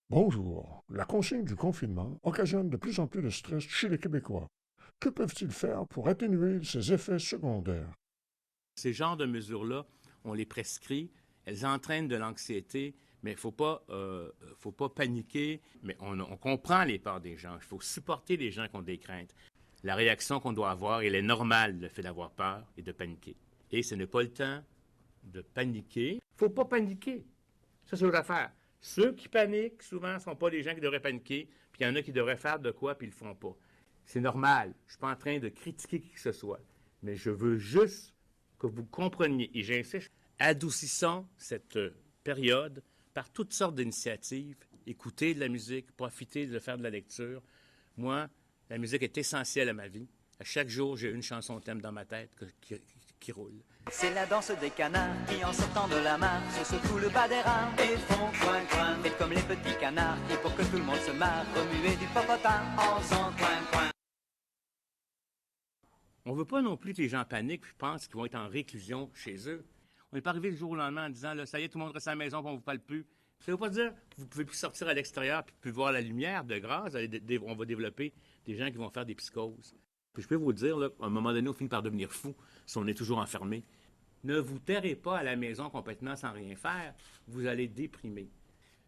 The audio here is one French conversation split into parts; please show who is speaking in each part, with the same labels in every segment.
Speaker 1: Bonjour. La consigne du confinement occasionne de plus en plus de stress chez les Québécois. Que peuvent-ils faire pour atténuer ces effets secondaires?
Speaker 2: Ces genres de mesures-là, on les prescrit, elles entraînent de l'anxiété, mais faut pas paniquer, mais on comprend les peurs des gens. Il faut supporter les gens qui ont des craintes. La réaction qu'on doit avoir, elle est normale, le fait d'avoir peur et de paniquer. Et ce n'est pas le temps de paniquer. Il ne faut pas paniquer. Ça, c'est l'autre affaire. Ceux qui paniquent, souvent, ne sont pas les gens qui devraient paniquer, puis il y en a qui devraient faire de quoi, puis ils le font pas. C'est normal. Je ne suis pas en train de critiquer qui que ce soit. Mais je veux juste que vous compreniez, et j'insiste, adoucissons cette période par toutes sortes d'initiatives. Écoutez de la musique, profitez de faire de la lecture. Moi, la musique est essentielle à ma vie. À chaque jour, j'ai une chanson thème dans ma tête qui roule.
Speaker 3: C'est la danse des canards qui, en sortant de la mare, se secouent le bas des rames et font coin coin. Faites comme les petits canards, et pour que tout le monde se marre, remuez du popotin en faisant coin coin.
Speaker 2: On ne veut pas non plus que les gens paniquent et pensent qu'ils vont être en réclusion chez eux. On n'est pas arrivé le jour au lendemain en disant, là, ça y est, tout le monde reste à la maison, on ne vous parle plus. Ça ne veut pas dire que vous ne pouvez plus sortir à l'extérieur et plus voir la lumière. De grâce, on va développer des gens qui vont faire des psychoses. Puis je peux vous dire, là, à un moment donné, on finit par devenir fou si on est toujours enfermé. Ne vous terrez pas à la maison complètement sans rien faire. Vous allez déprimer.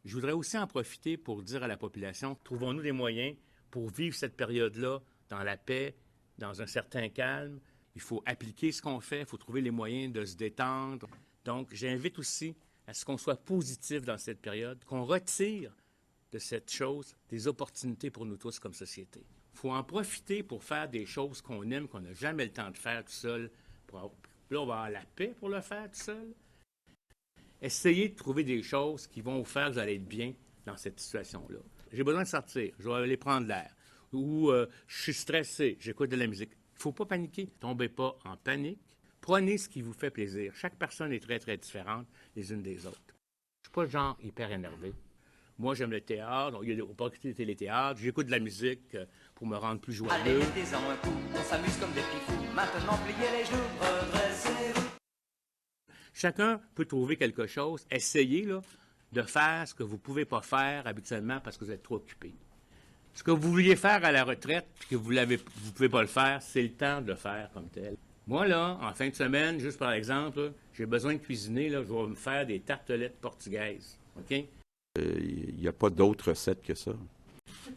Speaker 2: Je voudrais aussi en profiter pour dire à la population, trouvons-nous des moyens pour vivre cette période-là dans la paix, dans un certain calme. Il faut appliquer ce qu'on fait, il faut trouver les moyens de se détendre. Donc, j'invite aussi à ce qu'on soit positif dans cette période, qu'on retire de cette chose des opportunités pour nous tous comme société. Il faut en profiter pour faire des choses qu'on aime, qu'on n'a jamais le temps de faire tout seul. Là, on va avoir la paix pour le faire tout seul. Essayez de trouver des choses qui vont vous faire que vous allez être bien dans cette situation-là. J'ai besoin de sortir, je vais aller prendre l'air. Ou je suis stressé, j'écoute de la musique. Il ne faut pas paniquer. Tombez pas en panique. Prenez ce qui vous fait plaisir. Chaque personne est très, très différente les unes des autres. Je ne suis pas le genre hyper énervé. Moi, j'aime le théâtre, il y a des opportunités de téléthéâtre, j'écoute de la musique pour me rendre plus joyeux.
Speaker 3: Allez, mettez-en un coup, on s'amuse comme des petits fous. Maintenant, pliez les genoux, redressez-vous.
Speaker 2: Chacun peut trouver quelque chose. Essayez là, de faire ce que vous ne pouvez pas faire habituellement parce que vous êtes trop occupé. Ce que vous vouliez faire à la retraite et que vous ne pouvez pas le faire, c'est le temps de le faire comme tel. Moi, là, en fin de semaine, juste par exemple, j'ai besoin de cuisiner, là, je vais me faire des tartelettes portugaises. OK?
Speaker 4: Il n'y a pas d'autre recette que ça.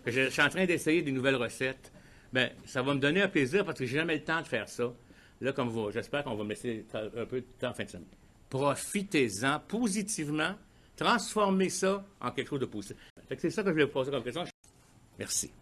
Speaker 2: Je suis en train d'essayer des nouvelles recettes. Bien, ça va me donner un plaisir parce que j'ai jamais le temps de faire ça. Là, j'espère qu'on va me laisser un peu de temps en fin de semaine. Profitez-en positivement, transformez ça en quelque chose de positif. C'est ça que je voulais vous poser comme question. Merci.